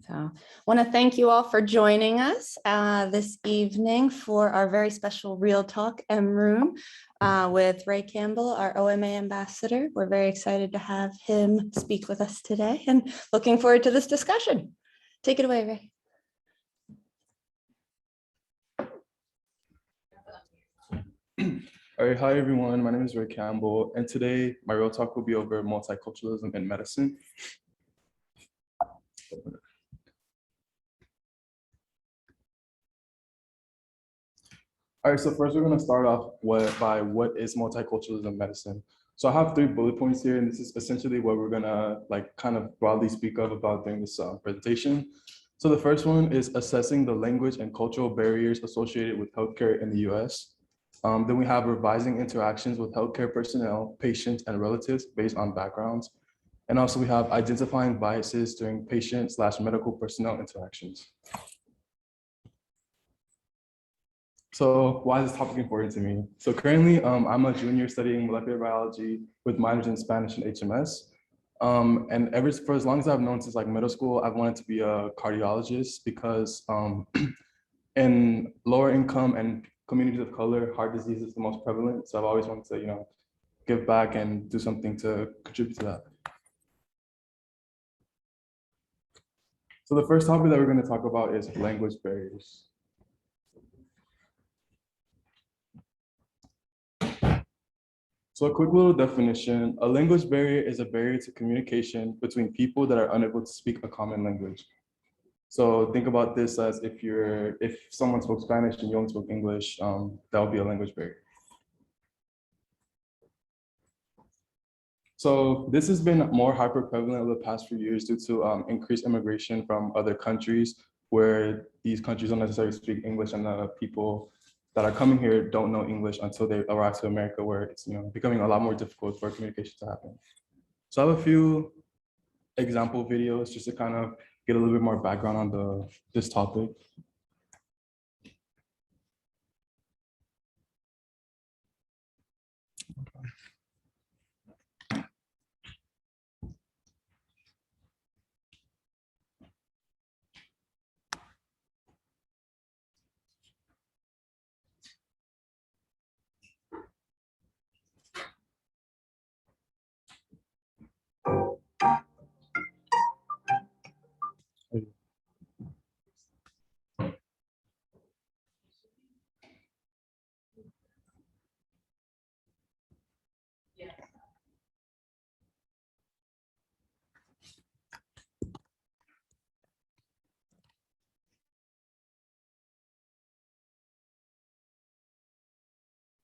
So I want to thank you all for joining us this evening for our very special Real Talk M Room with Ray Campbell, our OMA Ambassador. We're very excited to have him speak with us today and looking forward to this discussion. Take it away, Ray. All right, hi everyone, my name is Ray Campbell, and today my Real Talk will be over multiculturalism in medicine. All right, so first we're gonna start off by what is multiculturalism in medicine. So I have 3 bullet points here, and this is essentially what we're gonna kind of broadly speak about during this presentation. So the first one is assessing the language and cultural barriers associated with healthcare in the US. Then we have revising interactions with healthcare personnel, patients, and relatives based on backgrounds. And also we have identifying biases during patient/medical personnel interactions. So why is this topic important to me? So currently I'm a junior studying molecular biology with minors in Spanish and HMS. And for as long as I've known since middle school, I've wanted to be a cardiologist because in lower income and communities of color, heart disease is the most prevalent. So I've always wanted to, give back and do something to contribute to that. So the first topic that we're going to talk about is language barriers. So a quick little definition, a language barrier is a barrier to communication between people that are unable to speak a common language. So think about this as if someone spoke Spanish and you only spoke English, that would be a language barrier. So this has been more hyper prevalent over the past few years due to increased immigration from other countries where these countries don't necessarily speak English, and the people that are coming here don't know English until they arrive to America, where it's becoming a lot more difficult for communication to happen. So I have a few example videos just to kind of get a little bit more background on this topic.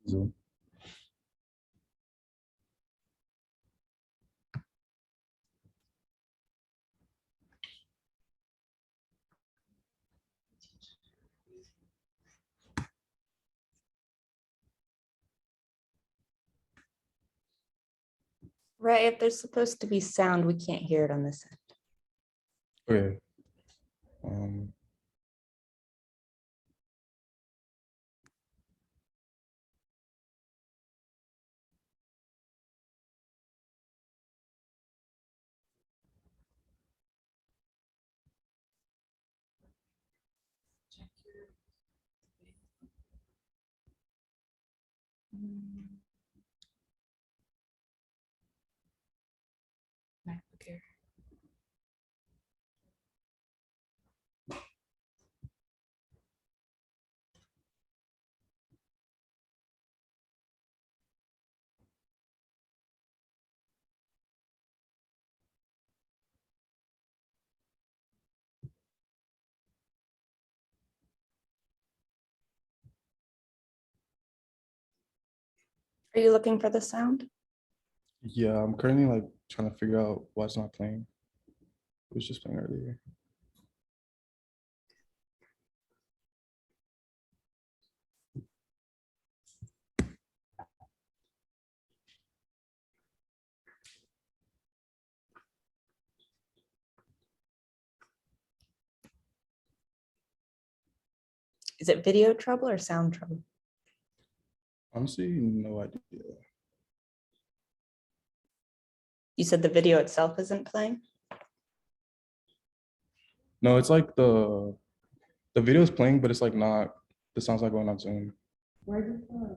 Zoom. Ray, if there's supposed to be sound, we can't hear it on this end. Okay. Are you looking for the sound? Yeah, I'm currently trying to figure out why it's not playing. It was just playing earlier. Is it video trouble or sound trouble? Honestly, no idea. You said the video itself isn't playing? No, it's like the video is playing, but it's like not, the sound's not going on Zoom. Why does that?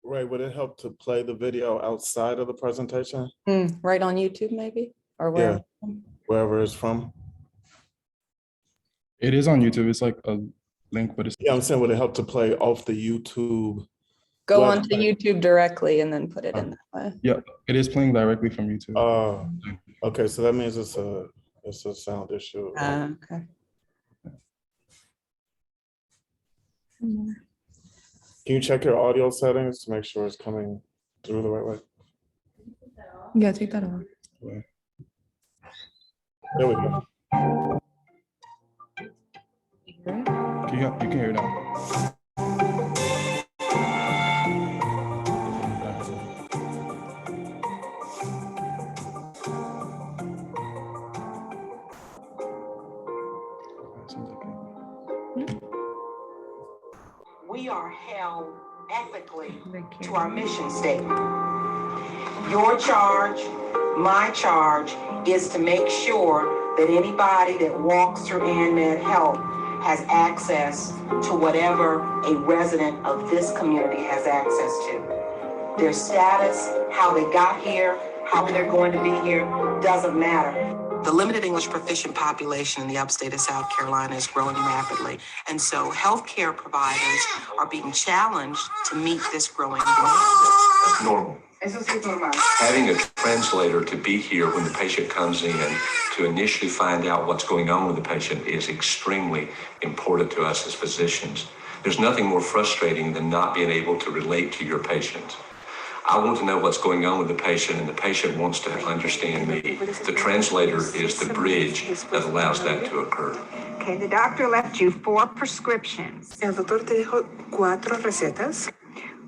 Ray, would it help to play the video outside of the presentation? Right on YouTube, maybe, or Yeah. where? Wherever it's from? It is on YouTube. It's like a link, but it's Yeah, I'm saying, would it help to play off the YouTube? Go onto website? YouTube directly and then put it in that way. yeah, it is playing directly from YouTube. Okay, so that means it's a sound issue. Okay. Can you check your audio settings to make sure it's coming through the right way? Yeah, take that off. There we go. You can hear it now. We are held ethically to our mission statement. Your charge, my charge, is to make sure that anybody that walks through ANMed Health has access to whatever a resident of this community has access to. Their status, how they got here, how they're going to be here, doesn't matter. The limited English proficient population in the upstate of South Carolina is growing rapidly. And so healthcare providers are being challenged to meet this growing demand. That's normal. Having a translator to be here when the patient comes in to initially find out what's going on with the patient is extremely important to us as physicians. There's nothing more frustrating than not being able to relate to your patient. I want to know what's going on with the patient, and the patient wants to understand me. The translator is the bridge that allows that to occur. Okay, the doctor left you 4 prescriptions. El doctor te dejó 4 recetas.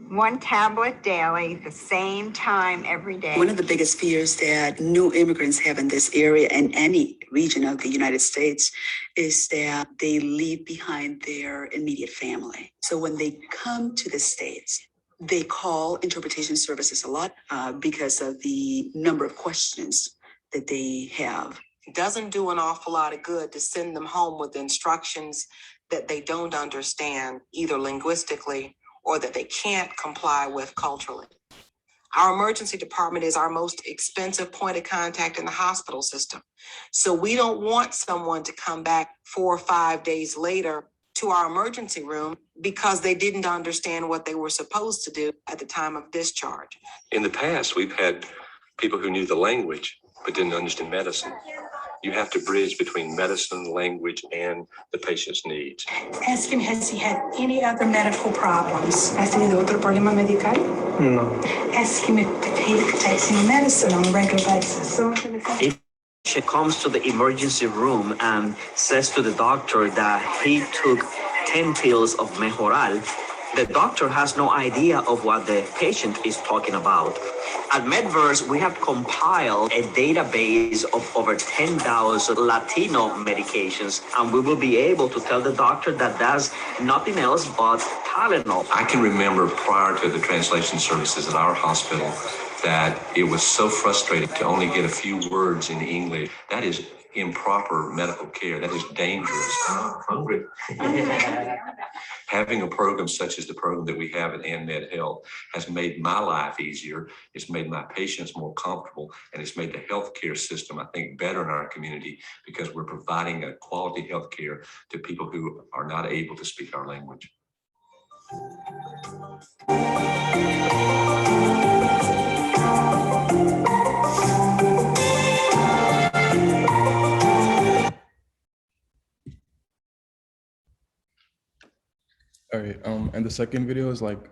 1 tablet daily, the same time every day. One of the biggest fears that new immigrants have in this area and any region of the United States is that they leave behind their immediate family. So when they come to the States, they call interpretation services a lot because of the number of questions that they have. It doesn't do an awful lot of good to send them home with instructions that they don't understand, either linguistically or that they can't comply with culturally. Our emergency department is our most expensive point of contact in the hospital system. So we don't want someone to come back 4 or 5 days later to our emergency room because they didn't understand what they were supposed to do at the time of discharge. In the past, we've had people who knew the language but didn't understand medicine. You have to bridge between medicine, language, and the patient's needs. Ask him, has he had any other medical problems? ¿Has tenido otro problema medical? No. Ask him if he takes any medicine on a regular basis. If she comes to the emergency room and says to the doctor that he took 10 pills of Mejoral, the doctor has no idea of what the patient is talking about. At MedVerse, we have compiled a database of over 10,000 Latino medications, and we will be able to tell the doctor that that's nothing else but Tylenol. I can remember prior to the translation services at our hospital that it was so frustrating to only get a few words in English. That is improper medical care. That is dangerous. I'm hungry. Having a program such as the program that we have at ANMed Health has made my life easier. It's made my patients more comfortable, and it's made the healthcare system, I think, better in our community because we're providing a quality healthcare to people who are not able to speak our language. All right, and the second video is like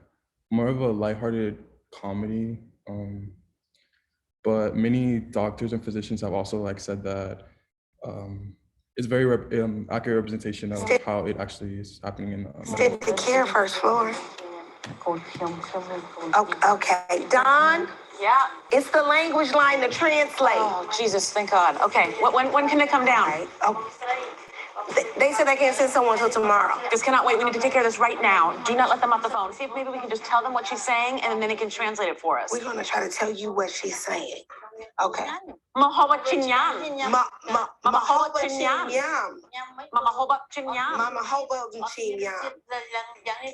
more of a lighthearted comedy, but many doctors and physicians have also like said that it's very accurate representation of how it actually is happening in Stay the care first floor. Okay, Don? Yeah. It's the language line to translate. Oh, Jesus, thank God. Okay, when can it come down? Right. Oh. They said I can't send someone till tomorrow. This cannot wait. We need to take care of this right now. Do not let them off the phone. See if maybe we can just tell them what she's saying and then they can translate it for us. We're gonna try to tell you what she's saying. Okay. Mahoba chinyam. Mahoba chinyam. Mahoba chinyam. Mama hoba chinyam.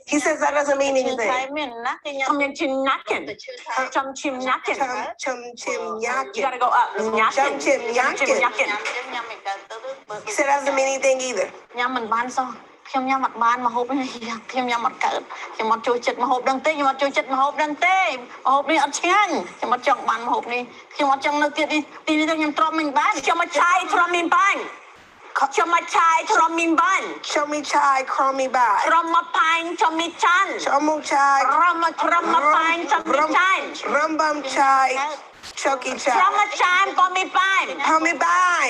He says that doesn't mean anything. Chum chim nakin. Chum chim nakin. Chum chim You yakin. gotta go up. Nyakin. Chum chim yakin. He said that doesn't mean anything either. ញ៉ាំមិនបានសោះខ្ញុំញ៉ាំអត់បានម្ហូបនេះខ្ញុំញ៉ាំអត់កើតខ្ញុំអត់ចូលចិត្តម្ហូបដឹងទេខ្ញុំអត់ចូលចិត្តម្ហូបដឹងទេម្ហូបនេះអត់ឆ្ងាញ់ខ្ញុំអត់ចង់បានម្ហូបនេះខ្ញុំអត់ចង់នៅទៀតនេះទីនេះខ្ញុំទ្រាំមិនបានខ្ញុំមកឆាយទ្រាំមិនបានខ្ញុំមកឆាយទ្រាំមិនបាន Show me chai, call me by. ទ្រាំមកផាញ់ខ្ញុំមីចាន់ Show me chai. ទ្រាំមកផាញ់ខ្ញុំមីចាន់ Rumbum chai. Chucky ទ្រាំ chai. មកឆាយក៏មីប៉ាញ់ Call me by.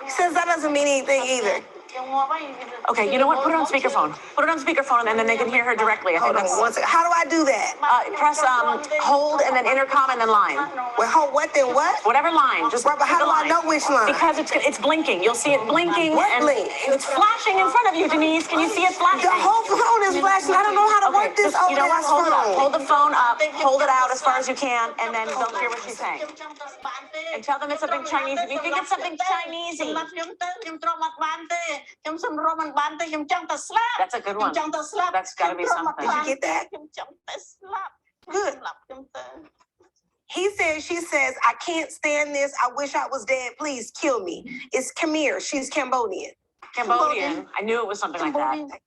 He says that doesn't mean anything either. Okay, you know what? Put it on speakerphone. Put it on speakerphone, and then they can hear her directly. I think Hold on that's. one second. How do I do that? Press hold, and then intercom, and then line. Well, hold what then what? Whatever line. Just Right, but how the do I line. know which line? Because it's blinking. You'll see it blinking. What and blink? It's flashing in front of you, Denise. Can you see it flashing? The whole phone is flashing. I don't know how to work this just, over you know what? this Hold it up. phone. Hold the phone up. Hold it out as far as you can, and then don't hear what she's saying. And tell them it's something Chinese. If you think it's something Chinese. That's a good one. That's got to be something. Did you get that? Good. She says, I can't stand this. I wish I was dead. Please kill me. It's Khmer. She's Cambodian. Cambodian. I knew it was something like that.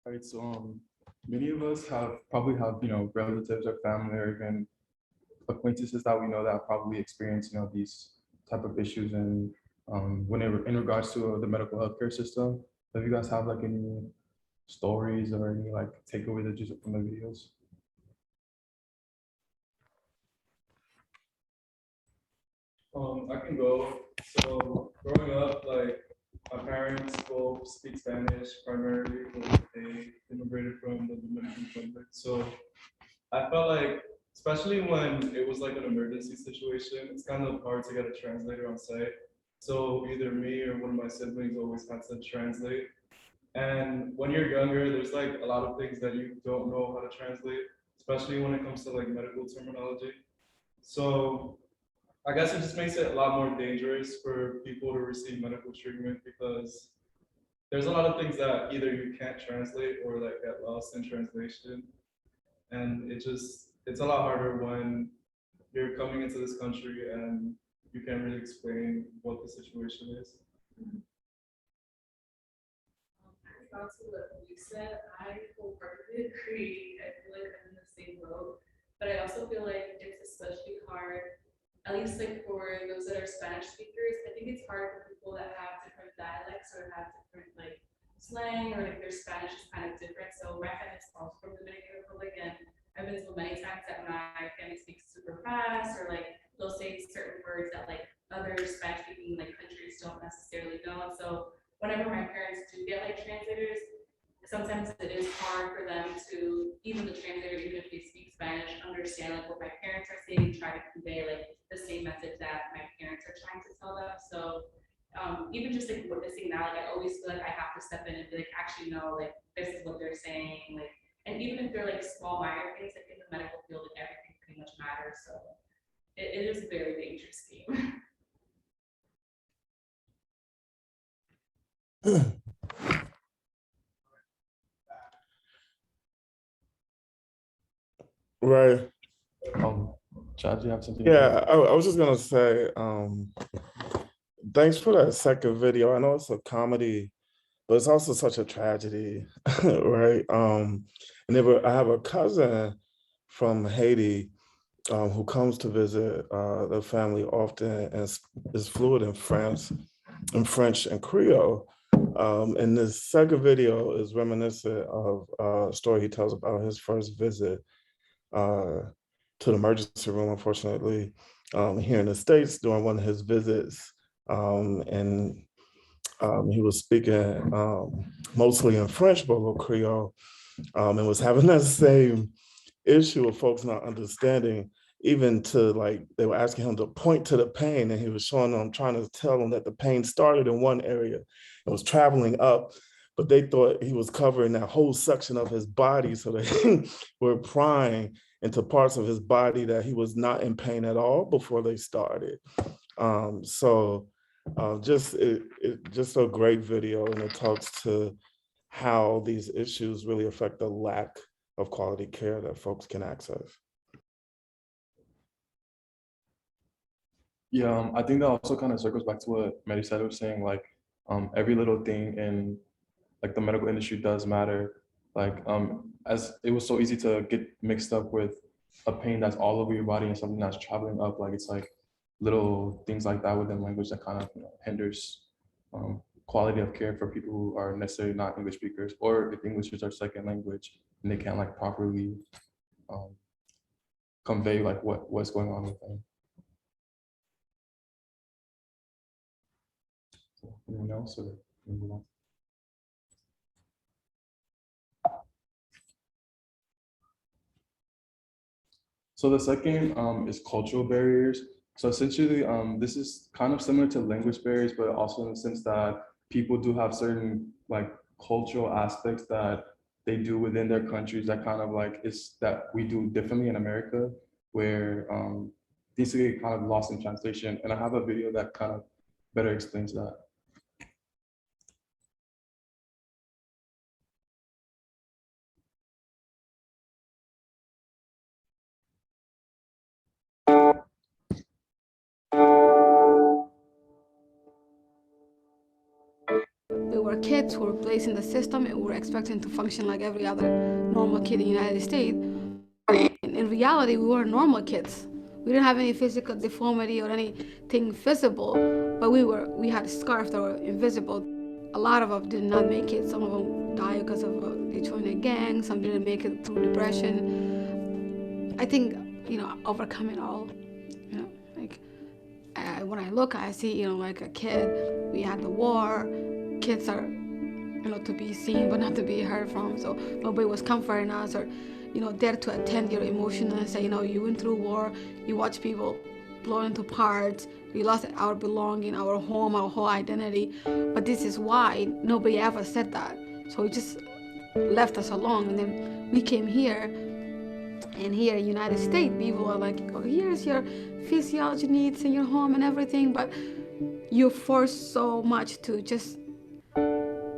Right, so many of us probably have relatives or family or even acquaintances that we know that probably experience these type of issues and in regards to the medical healthcare system. Do you guys have like any stories or any like takeaways that you took from the videos? I can go. So growing up, like my parents both speak Spanish primarily, but they immigrated from the Dominican Republic. So I felt like, especially when it was like an emergency situation, it's kind of hard to get a translator on site. So either me or one of my siblings always had to translate. And when you're younger, there's like a lot of things that you don't know how to translate, especially when it comes to like medical terminology. So I guess it just makes it a lot more dangerous for people to receive medical treatment because there's a lot of things that either you can't translate or that get lost in translation. And it's a lot harder when you're coming into this country and you can't really explain what the situation is. To what you said, I wholeheartedly agree. I feel like I'm in the same boat, but I also feel like it's especially hard, at least like for those that are Spanish speakers. I think it's hard for people that have different dialects or have different like slang or like their Spanish is kind of different. So my family's also from the Dominican Republic, and I've been told many times that my family speaks super fast or like they'll say certain words that like other Spanish speaking like countries don't necessarily know. So whenever my parents do get like translators, sometimes it is hard for them to, even the translator, even if they speak Spanish, understand like what my parents are saying and try to convey like the same message that my parents are trying to tell them. So even just like witnessing that, like I always feel like I have to step in and be like, actually no, like this is what they're saying, like, and even if they're like small minor things, like in the medical field, like everything pretty much matters. So it is a very dangerous game. Right. Chad, do you have something? Yeah, I was just gonna say, thanks for that second video. I know it's a comedy, but it's also such a tragedy, right? And I have a cousin from Haiti who comes to visit the family often and is fluent in French and Creole. And this second video is reminiscent of a story he tells about his first visit to the emergency room, unfortunately. here in the States during one of his visits. And he was speaking mostly in French, but a little Creole, and was having that same issue of folks not understanding, even to like, they were asking him to point to the pain, and he was showing them, trying to tell them that the pain started in one area and was traveling up, but they thought he was covering that whole section of his body. So they were prying into parts of his body that he was not in pain at all before they started. Just a great video, and it talks to how these issues really affect the lack of quality care that folks can access. Yeah, I think that also kind of circles back to what Mary said, was saying, like, every little thing in like the medical industry does matter. Like, as it was so easy to get mixed up with a pain that's all over your body and something that's traveling up, like it's like little things like that within language that kind of hinders quality of care for people who are necessarily not English speakers, or if English is their second language and they can't like properly convey like what's going on with them. So, anyone else, or move on? So the second is cultural barriers. So essentially, this is kind of similar to language barriers, but also in the sense that people do have certain like cultural aspects that they do within their countries that kind of like is that we do differently in America, where these get kind of lost in translation. And I have a video that kind of better explains that. We were kids who were placed in the system and we were expected to function like every other normal kid in the United States. In reality, we were normal kids. We didn't have any physical deformity or anything visible, but we had scarves that were invisible. A lot of us did not make it. Some of them died because of they joined a gang. Some didn't make it through depression. I think, overcoming all, like when I look, I see, like a kid. We had the war. Kids are, to be seen but not to be heard from. So nobody was comforting us or, there to attend your emotions and say, you went through war. You watch people blown into parts. We lost our belonging, our home, our whole identity. But this is why nobody ever said that. So it just left us alone. And then we came here, and here in the United States, people are like, oh, here's your physiology needs in your home and everything. But you're forced so much to just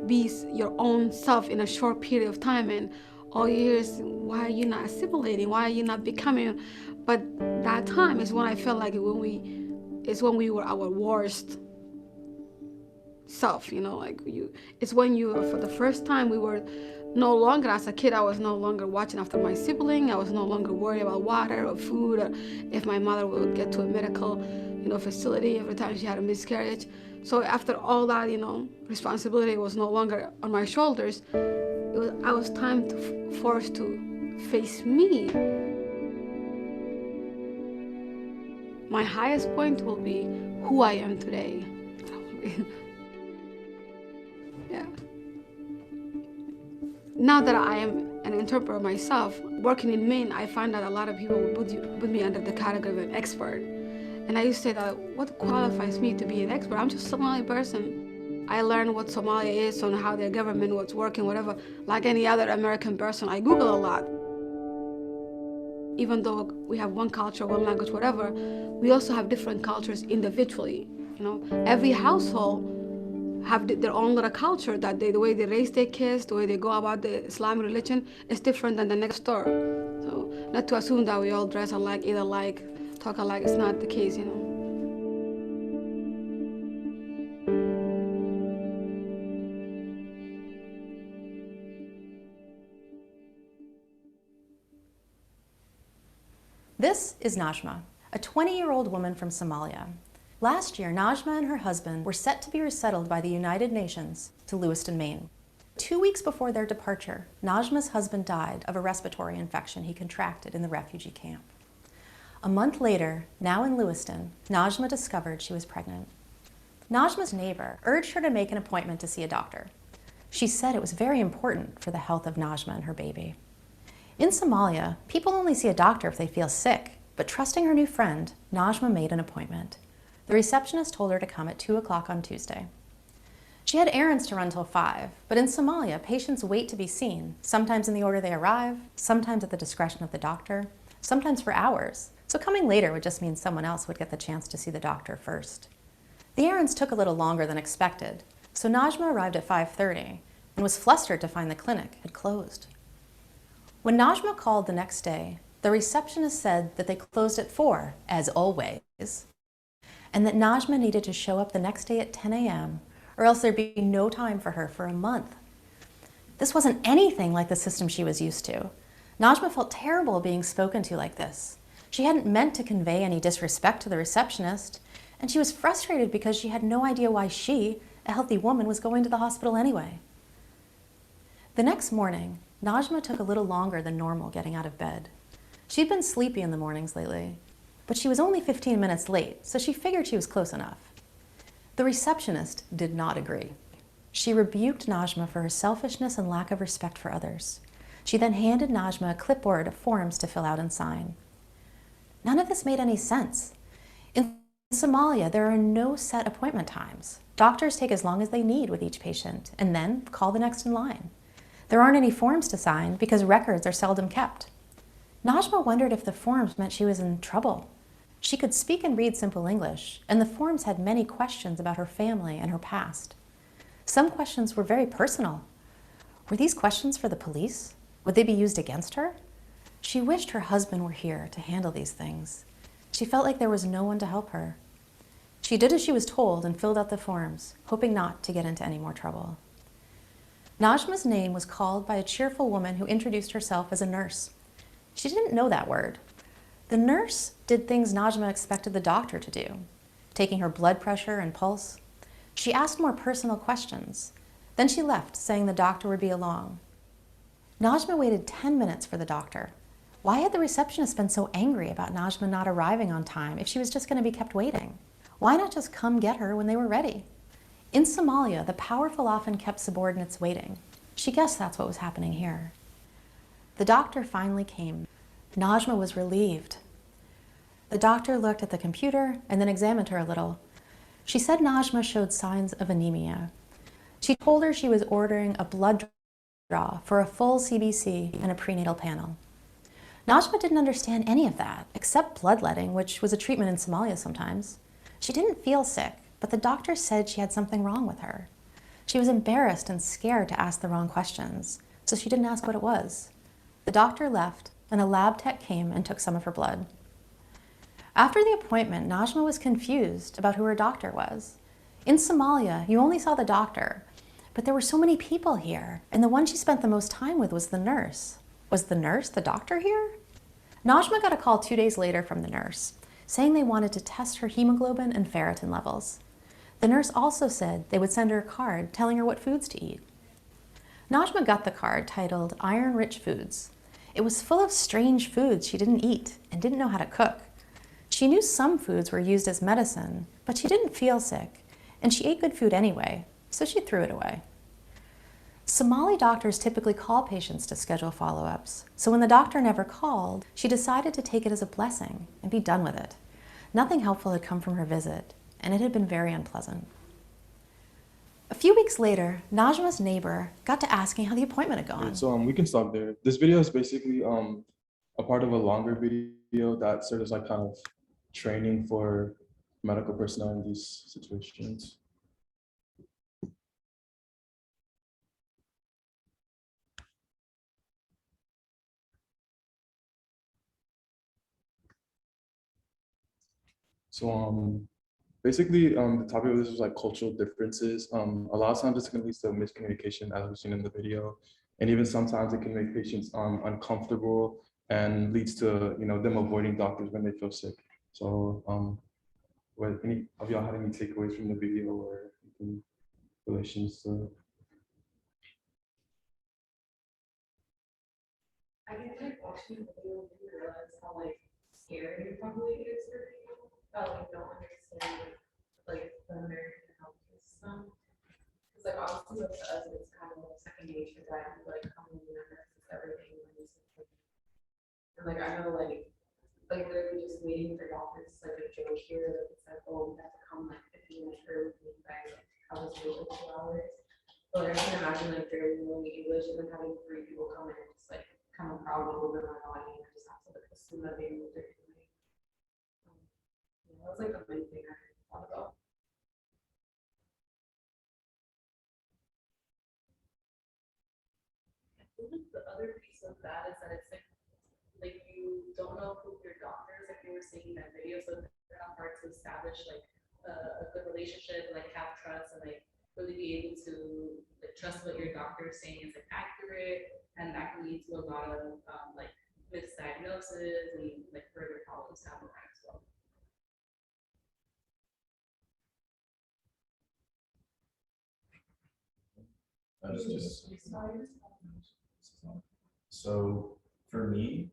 be your own self in a short period of time. And all you hear is, why are you not assimilating? Why are you not becoming? But that time is when I felt like when we were our worst self, it's when you, for the first time, we were no longer, as a kid, I was no longer watching after my sibling. I was no longer worried about water or food, or if my mother would get to a medical, facility every time she had a miscarriage. So after all that, responsibility was no longer on my shoulders. I was forced to face me. My highest point will be who I am today. Yeah. Now that I am an interpreter myself, working in Maine, I find that a lot of people would put me under the category of an expert. And I used to say that, what qualifies me to be an expert? I'm just a Somali person. I learned what Somalia is and how their government was working, whatever. Like any other American person, I Google a lot. Even though we have one culture, one language, whatever, we also have different cultures individually. Every household have their own little culture, that the way they raise their kids, the way they go about the Islamic religion is different than the next door. So not to assume that we all dress alike, eat alike, talk alike, it's not the case, This is Najma, a 20-year-old woman from Somalia. Last year, Najma and her husband were set to be resettled by the United Nations to Lewiston, Maine. 2 weeks before their departure, Najma's husband died of a respiratory infection he contracted in the refugee camp. A month later, now in Lewiston, Najma discovered she was pregnant. Najma's neighbor urged her to make an appointment to see a doctor. She said it was very important for the health of Najma and her baby. In Somalia, people only see a doctor if they feel sick, but trusting her new friend, Najma made an appointment. The receptionist told her to come at 2 o'clock on Tuesday. She had errands to run till 5, but in Somalia, patients wait to be seen, sometimes in the order they arrive, sometimes at the discretion of the doctor, sometimes for hours. So coming later would just mean someone else would get the chance to see the doctor first. The errands took a little longer than expected, so Najma arrived at 5:30 and was flustered to find the clinic had closed. When Najma called the next day, the receptionist said that they closed at 4, as always, and that Najma needed to show up the next day at 10 a.m. or else there'd be no time for her for a month. This wasn't anything like the system she was used to. Najma felt terrible being spoken to like this. She hadn't meant to convey any disrespect to the receptionist, and she was frustrated because she had no idea why she, a healthy woman, was going to the hospital anyway. The next morning, Najma took a little longer than normal getting out of bed. She'd been sleepy in the mornings lately, but she was only 15 minutes late, so she figured she was close enough. The receptionist did not agree. She rebuked Najma for her selfishness and lack of respect for others. She then handed Najma a clipboard of forms to fill out and sign. None of this made any sense. In Somalia, there are no set appointment times. Doctors take as long as they need with each patient and then call the next in line. There aren't any forms to sign because records are seldom kept. Najma wondered if the forms meant she was in trouble. She could speak and read simple English, and the forms had many questions about her family and her past. Some questions were very personal. Were these questions for the police? Would they be used against her? She wished her husband were here to handle these things. She felt like there was no one to help her. She did as she was told and filled out the forms, hoping not to get into any more trouble. Najma's name was called by a cheerful woman who introduced herself as a nurse. She didn't know that word. The nurse did things Najma expected the doctor to do, taking her blood pressure and pulse. She asked more personal questions. Then she left, saying the doctor would be along. Najma waited 10 minutes for the doctor. Why had the receptionist been so angry about Najma not arriving on time if she was just going to be kept waiting? Why not just come get her when they were ready? In Somalia, the powerful often kept subordinates waiting. She guessed that's what was happening here. The doctor finally came. Najma was relieved. The doctor looked at the computer and then examined her a little. She said Najma showed signs of anemia. She told her she was ordering a blood draw for a full CBC and a prenatal panel. Najma didn't understand any of that, except bloodletting, which was a treatment in Somalia sometimes. She didn't feel sick, but the doctor said she had something wrong with her. She was embarrassed and scared to ask the wrong questions, so she didn't ask what it was. The doctor left, and a lab tech came and took some of her blood. After the appointment, Najma was confused about who her doctor was. In Somalia, you only saw the doctor, but there were so many people here, and the one she spent the most time with was the nurse. Was the nurse the doctor here? Najma got a call 2 days later from the nurse, saying they wanted to test her hemoglobin and ferritin levels. The nurse also said they would send her a card telling her what foods to eat. Najma got the card titled Iron-Rich Foods. It was full of strange foods she didn't eat and didn't know how to cook. She knew some foods were used as medicine, but she didn't feel sick, and she ate good food anyway, so she threw it away. Somali doctors typically call patients to schedule follow-ups, so when the doctor never called, she decided to take it as a blessing and be done with it. Nothing helpful had come from her visit, and it had been very unpleasant. A few weeks later, Najma's neighbor got to asking how the appointment had gone. So we can stop there. This video is basically a part of a longer video that serves as like kind of training for medical personnel in these situations. So basically the topic of this was like cultural differences. A lot of times this can lead to miscommunication, as we've seen in the video, and even sometimes it can make patients uncomfortable and leads to them avoiding doctors when they feel sick. So what any of y'all had any takeaways from the video or in relations to? I think like watching the video, you realize how like scared it probably is for people that like don't understand like the American healthcare system. Because like obviously with us it's kind of like second nature that we like come in and nurses everything and like I know like literally just waiting for doctors like a joke here that it's like, oh, we have to come like 15 minutes early for you guys like have this wait like 2 hours. But like, I can imagine like barely knowing English and then having 3 people come in and just like kind of crowd over my body and I just have to like assume that they know what they're doing. Yeah, that's like the main thing I thought about. I feel like the other piece of that is that it's like you don't know who your doctor is, like you were saying in that video, so it's kind of hard to establish like a good relationship, like have trust and like really be able to like trust what your doctor is saying is like accurate, and that can lead to a lot of like misdiagnosis and like further problems down the line as well. So for me,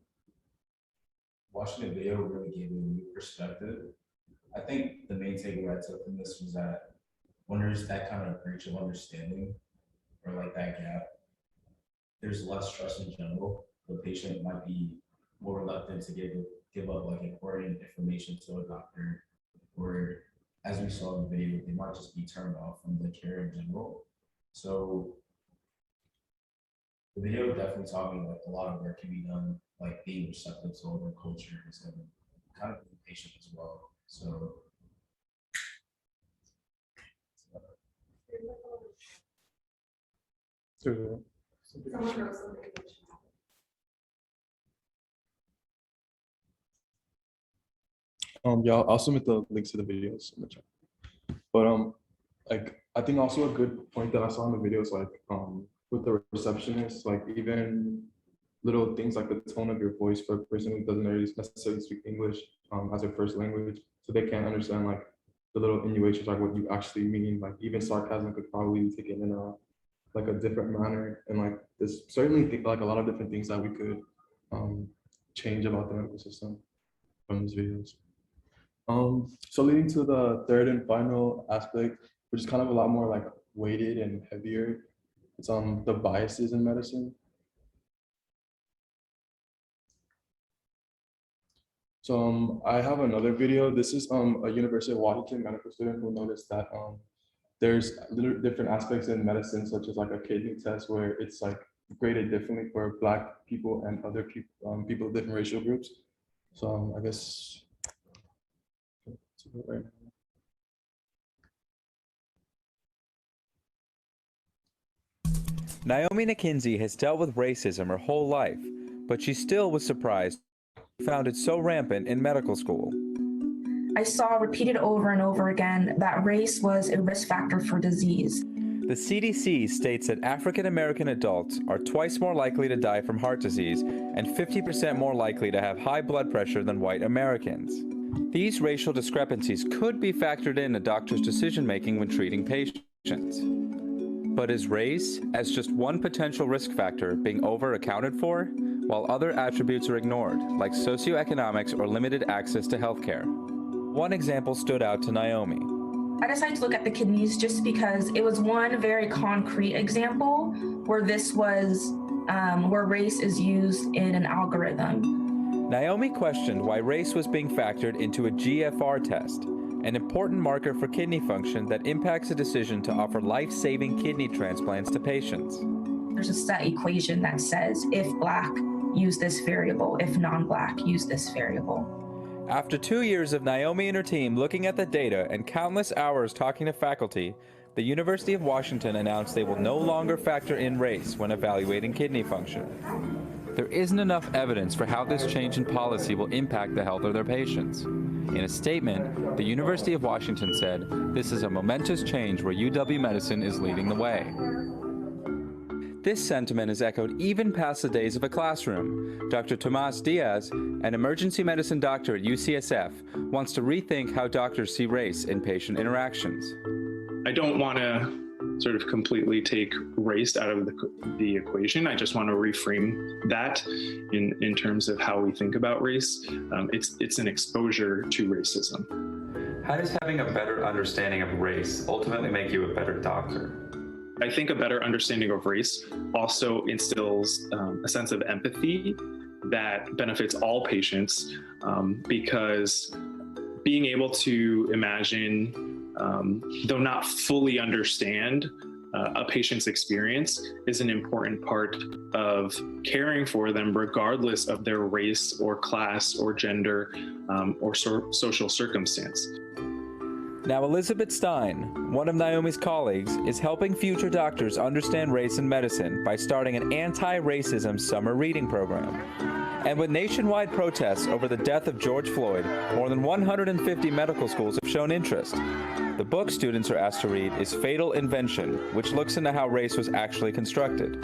watching the video really gave me a new perspective. I think the main takeaway I took from this was that when there's that kind of breach of understanding or like that gap, there's less trust in general. The patient might be more reluctant to give up like important information to a doctor, or as we saw in the video, they might just be turned off from the care in general. So the video definitely taught me like a lot of work can be done, like being receptive to other cultures and kind of being patient as well. So Yeah, I'll submit the links to the videos in the chat. But like I think also a good point that I saw in the video is like with the receptionist, like even little things like the tone of your voice for a person who doesn't really necessarily speak English as their first language, so they can't understand like the little innuations, like what you actually mean. Like even sarcasm could probably be taken in a different manner, and like there's certainly like a lot of different things that we could change about the medical system from these videos. So leading to the third and final aspect, which is kind of a lot more like weighted and heavier, it's the biases in medicine. So I have another video. This is a University of Washington medical student who noticed that there's different aspects in medicine, such as like a kidney test where it's like graded differently for Black people and other people, people of different racial groups. So I guess right now. Naomi McKenzie has dealt with racism her whole life, but she still was surprised she found it so rampant in medical school. I saw repeated over and over again that race was a risk factor for disease. The CDC states that African American adults are twice more likely to die from heart disease and 50% more likely to have high blood pressure than white Americans. These racial discrepancies could be factored in a doctor's decision-making when treating patients. But is race, as just one potential risk factor, being over-accounted for, while other attributes are ignored, like socioeconomics or limited access to healthcare? One example stood out to Naomi. I decided to look at the kidneys just because it was one very concrete example where this was, where race is used in an algorithm. Naomi questioned why race was being factored into a GFR test, an important marker for kidney function that impacts a decision to offer life-saving kidney transplants to patients. There's a set equation that says if Black, use this variable, if non-Black, use this variable. After 2 years of Naomi and her team looking at the data and countless hours talking to faculty, the University of Washington announced they will no longer factor in race when evaluating kidney function. There isn't enough evidence for how this change in policy will impact the health of their patients. In a statement, the University of Washington said, "This is a momentous change where UW Medicine is leading the way." This sentiment is echoed even past the days of a classroom. Dr. Tomas Diaz, an emergency medicine doctor at UCSF, wants to rethink how doctors see race in patient interactions. I don't want to sort of completely take race out of the equation. I just want to reframe that in terms of how we think about race. It's an exposure to racism. How does having a better understanding of race ultimately make you a better doctor? I think a better understanding of race also instills a sense of empathy that benefits all patients, because being able to imagine, though not fully understand, a patient's experience is an important part of caring for them, regardless of their race or class or gender or social circumstance. Now, Elizabeth Stein, one of Naomi's colleagues, is helping future doctors understand race in medicine by starting an anti-racism summer reading program. And with nationwide protests over the death of George Floyd, more than 150 medical schools have shown interest. The book students are asked to read is Fatal Invention, which looks into how race was actually constructed.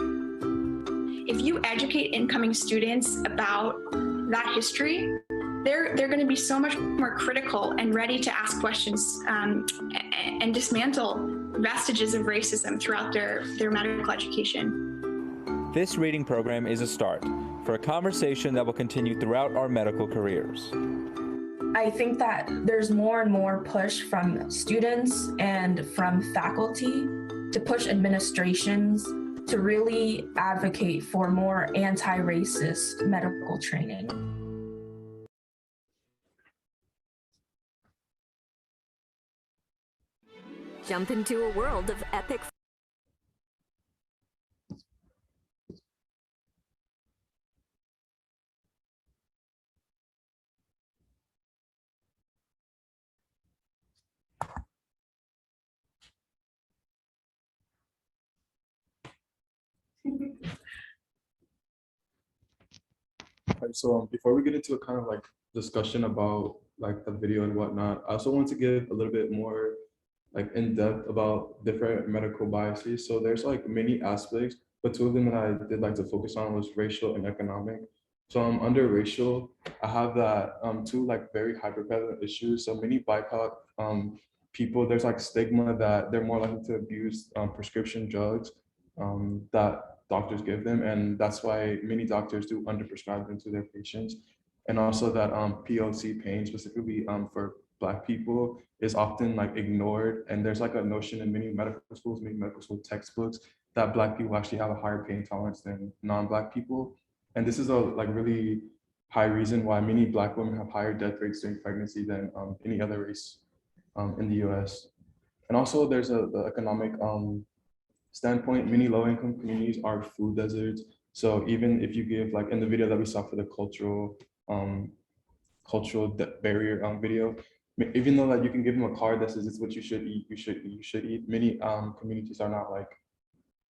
If you educate incoming students about that history, they're going to be so much more critical and ready to ask questions and dismantle vestiges of racism throughout their medical education. This reading program is a start for a conversation that will continue throughout our medical careers. I think that there's more and more push from students and from faculty to push administrations to really advocate for more anti-racist medical training. Jump into a world of epic So before we get into a kind of like discussion about like the video and whatnot, I also want to give a little bit more like in depth about different medical biases. So there's like many aspects, but two of them that I did like to focus on was racial and economic. So under racial, I have that two like very hyper-prevalent issues. So many BIPOC people, there's like stigma that they're more likely to abuse prescription drugs that doctors give them, and that's why many doctors do underprescribe them to their patients. And also that POC pain, specifically for Black people, is often like ignored. And there's like a notion in many medical schools, many medical school textbooks, that Black people actually have a higher pain tolerance than non-Black people. And this is a like really high reason why many Black women have higher death rates during pregnancy than any other race in the US. And also there's the economic standpoint. Many low-income communities are food deserts. So even if you give, like in the video that we saw for the cultural barrier video, even though that you can give them a card that says it's what you should eat, you should eat, many communities are not like,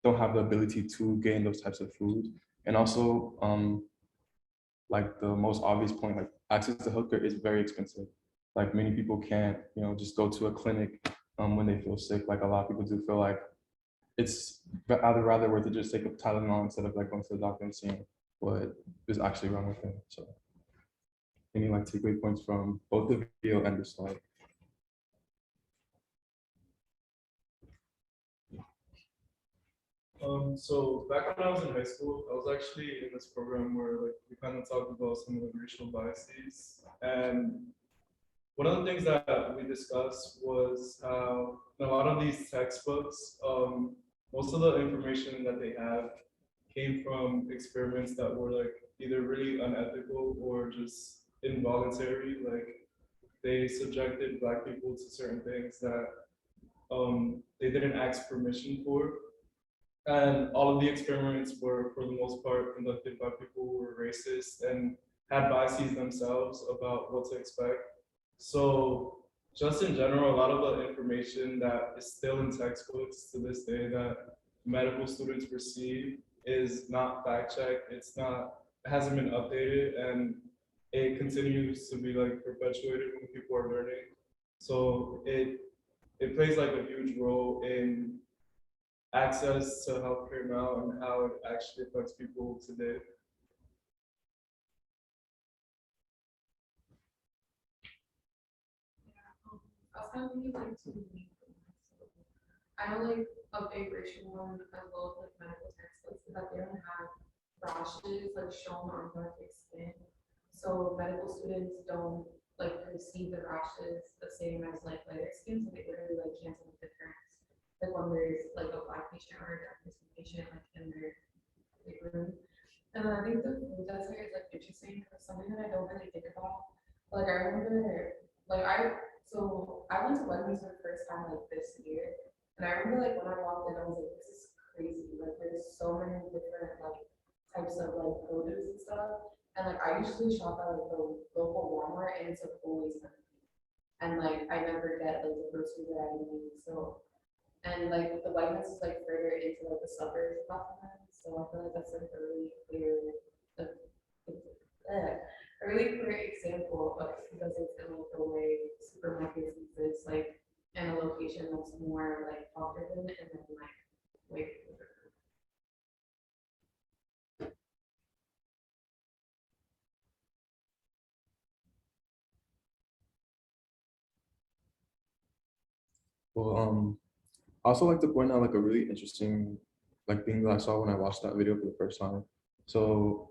don't have the ability to gain those types of food. And also like the most obvious point, like access to healthcare is very expensive. Like many people can't, just go to a clinic when they feel sick. Like a lot of people do feel like it's rather worth it just take a Tylenol instead of like going to the doctor and seeing what is actually wrong with them. So any like takeaway points from both the video and the slide? So back when I was in high school, I was actually in this program where like we kind of talked about some of the racial biases. And one of the things that we discussed was how in a lot of these textbooks, most of the information that they have came from experiments that were like either really unethical or just involuntary. Like they subjected Black people to certain things that they didn't ask permission for. And all of the experiments were, for the most part, conducted by people who were racist and had biases themselves about what to expect. So just in general, a lot of the information that is still in textbooks to this day that medical students receive is not fact-checked. It hasn't been updated, and it continues to be like perpetuated when people are learning. So it plays like a huge role in access to healthcare now and how it actually affects people today. I know like of a racial one as well as like medical textbooks is that they don't have rashes like shown on their skin. So medical students don't like perceive the rashes the same as like lighter skin, so they literally like can't tell the difference. Like when there's like a black patient or a dark patient like in their like, room. And then I think the food desert is like interesting because something that I don't really think about. Like I remember, like so I went to Westminster the first time like this year, and I remember like when I walked in, I was like, this is crazy. Like there's so many different like types of like produce and stuff. And like I usually shop at like the local Walmart, and it's like always empty. And like I never get like the groceries that I need. So and like the whiteness is like further into like the suburbs of Bethlehem. So I feel like that's like a really clear, like, a really clear example of because it's in like the way supermarkets exist, like in a location that's more like popular and then like way. Well, I also like to point out like a really interesting like thing that I saw when I watched that video for the first time. So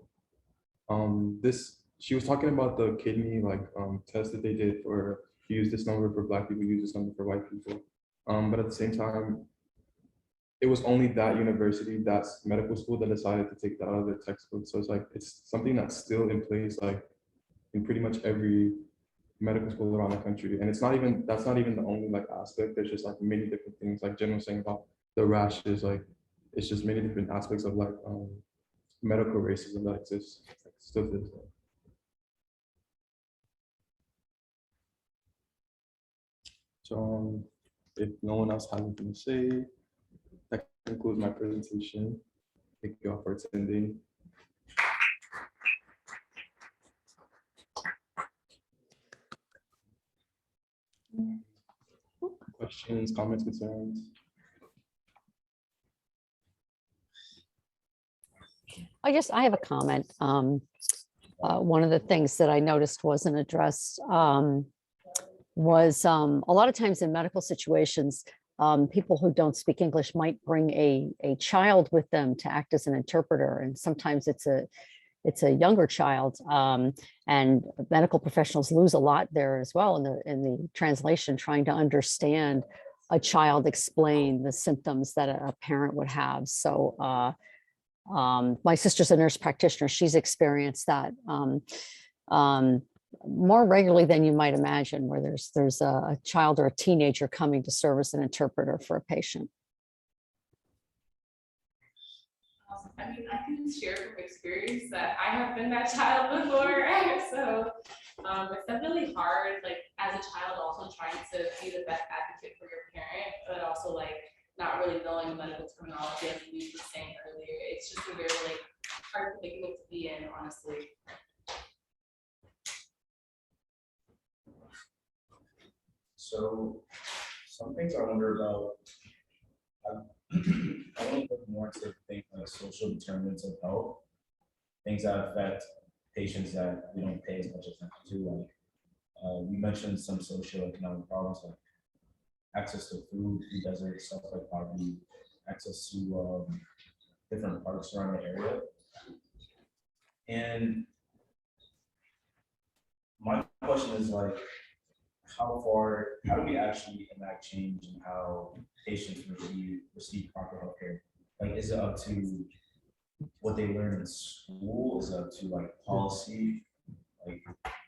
she was talking about the kidney like test that they did for use this number for Black people, use this number for white people. But at the same time, it was only that university, that's medical school, that decided to take that out of their textbook. So it's like it's something that's still in place like in pretty much every medical school around the country. And that's not even the only like aspect. There's just like many different things, like Jen was saying about the rashes, like it's just many different aspects of like medical racism that exists like, still to this day. So if no one else has anything to say, that concludes my presentation. Thank you all for attending. Questions, comments, concerns? I have a comment. One of the things that I noticed wasn't addressed was a lot of times in medical situations, people who don't speak English might bring a child with them to act as an interpreter. And sometimes it's a younger child, and medical professionals lose a lot there as well in the translation, trying to understand a child explain the symptoms that a parent would have. So my sister's a nurse practitioner. She's experienced that more regularly than you might imagine, where there's a child or a teenager coming to serve as an interpreter for a patient. I mean, I can share from experience that I have been that child before. So it's definitely hard, like as a child, also trying to be the best advocate for your parent, but also like not really knowing the medical terminology as we were saying earlier. It's just a very like hard predicament to be in, honestly. So some things I wonder about, I want to look more into things like social determinants of health, things that affect patients that we don't pay as much attention to. Like we mentioned some socioeconomic problems like access to food, food desert, stuff like poverty, access to different parks around the area. And my question is like, how do we actually enact change in how patients receive proper healthcare? Like, is it up to what they learn in school? Is it up to like policy? Like,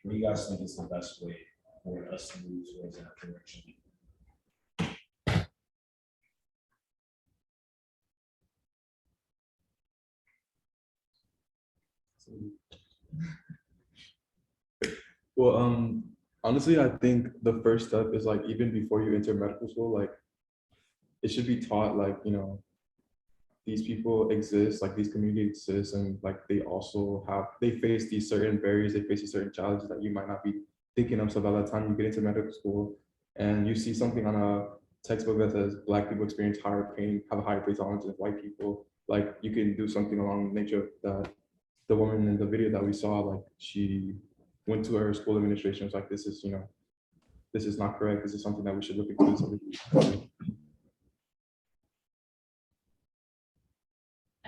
what do you guys think is the best way for us to move towards that direction? Well, honestly, I think the first step is like, even before you enter medical school, like it should be taught like, you know, these people exist, like these communities exist, and like they face these certain barriers, they face these certain challenges that you might not be thinking of. So by the time you get into medical school and you see something on a textbook that says Black people experience higher pain, have a higher pain tolerance than white people, like you can do something along the nature of that. The woman in the video that we saw, like she went to her school administration, was like, this is, you know, this is not correct. This is something that we should look into.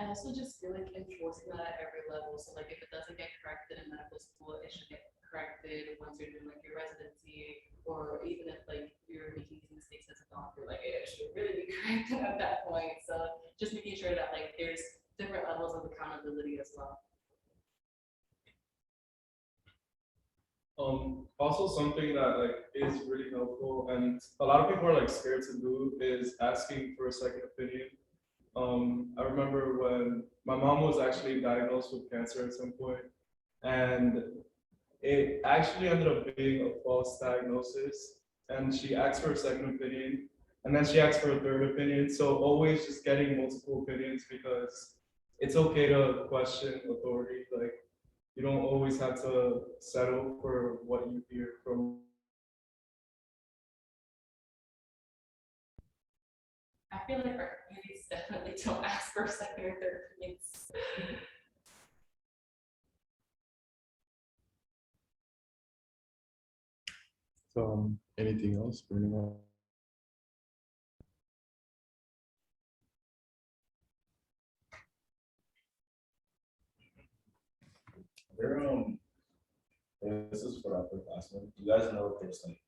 I also just feel like enforcing that at every level. So like if it doesn't get corrected in medical school, it should get corrected once you're doing like your residency, or even if like you're making these mistakes as a doctor, like it should really be corrected at that point. So just making sure that like there's different levels of accountability as well. Also something that like is really helpful and a lot of people are like scared to do is asking for a second opinion. I remember when my mom was actually diagnosed with cancer at some point, and it actually ended up being a false diagnosis, and she asked for a second opinion, and then she asked for a third opinion. So always just getting multiple opinions, because it's okay to question authority. Like, you don't always have to settle for what you hear from. I feel like our communities definitely don't ask for second or third opinions. So anything else for anyone? This is for upperclassmen. Do you guys know if there's like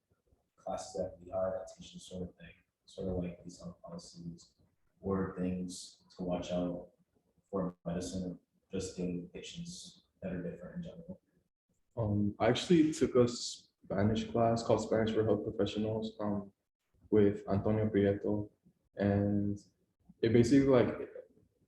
classes at VR that teach this sort of thing, sort of like these health policies or things to watch out for medicine, or just dealing with patients that are different in general? I actually took a Spanish class called Spanish for Health Professionals with Antonio Prieto, and it basically like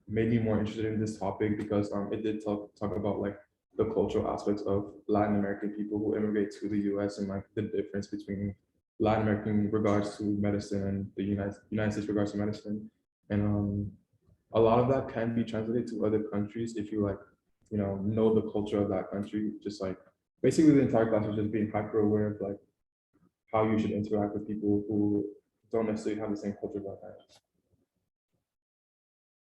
made me more interested in this topic because it did talk about like the cultural aspects of Latin American people who immigrate to the US, and like the difference between Latin American regards to medicine and the United States regards to medicine. And a lot of that can be translated to other countries if you like, know the culture of that country. Just like basically the entire class was just being hyper aware of like how you should interact with people who don't necessarily have the same culture background.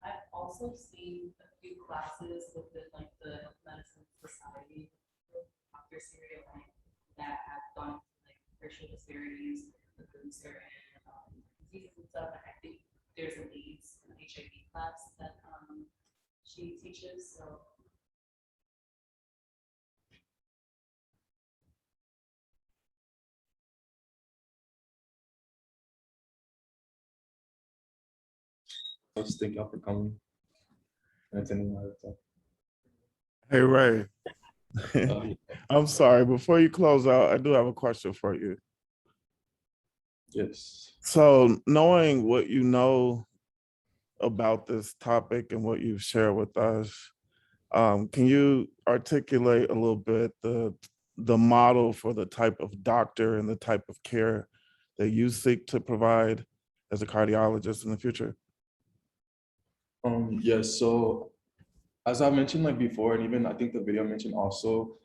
I've also seen a few classes within like the medicine society after Syria that have gone into like racial disparities within certain diseases and stuff. And I think there's an AIDS and HIV class that she teaches. So Let's thank y'all for coming and attending my talk. Hey, Ray. I'm sorry, before you close out, I do have a question for you. Yes. So knowing what you know about this topic and what you've shared with us, can you articulate a little bit the model for the type of doctor and the type of care that you seek to provide as a cardiologist in the future? Yes, so as I mentioned like before, and even I think the video mentioned also,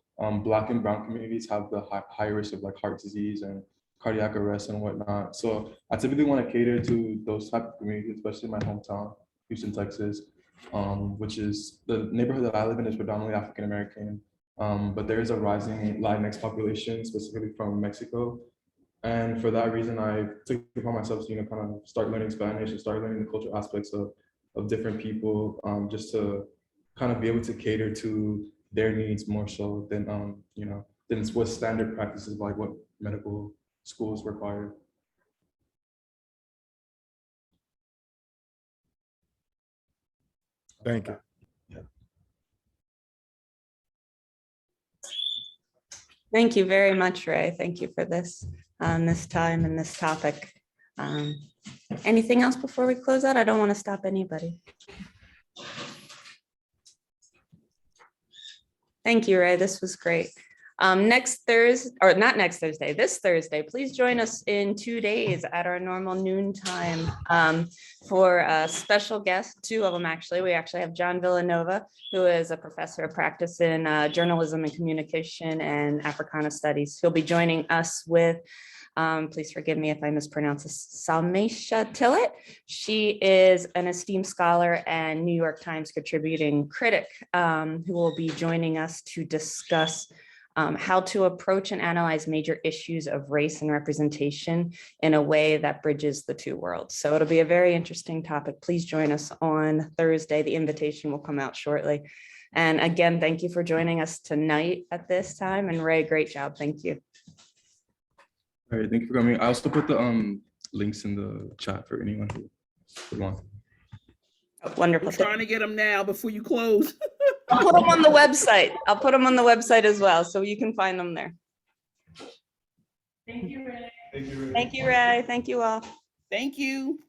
Black and brown communities have the high risk of like heart disease and cardiac arrest and whatnot. So I typically want to cater to those type of communities, especially my hometown, Houston, Texas, which is the neighborhood that I live in is predominantly African American, but there is a rising Latinx population, specifically from Mexico. And for that reason, I took it upon myself to kind of start learning Spanish and start learning the cultural aspects of different people, just to kind of be able to cater to their needs more so than than what standard practices like what medical schools require. Thank you. Thank you very much, Ray. Thank you for this time and this topic. Anything else before we close out? I don't want to stop anybody. Thank you, Ray. This was great. Next Thursday, or not next Thursday, this Thursday, please join us in 2 days at our normal noon time for a special guest, 2 of them actually. We actually have John Villanova, who is a professor of practice in journalism and communication and Africana studies. He'll be joining us with, please forgive me if I mispronounce this, Salmeisha Tillett. She is an esteemed scholar and New York Times contributing critic who will be joining us to discuss how to approach and analyze major issues of race and representation in a way that bridges the two worlds. So it'll be a very interesting topic. Please join us on Thursday. The invitation will come out shortly. And again, thank you for joining us tonight at this time. And Ray, great job. Thank you. All right, thank you for coming. I also put the links in the chat for anyone who would want. Wonderful. I'm trying to get them now before you close. I'll put them on the website. I'll put them on the website as well, so you can find them there. Thank you, Ray. Thank you, Ray. Thank you, Ray. Thank you all. Thank you.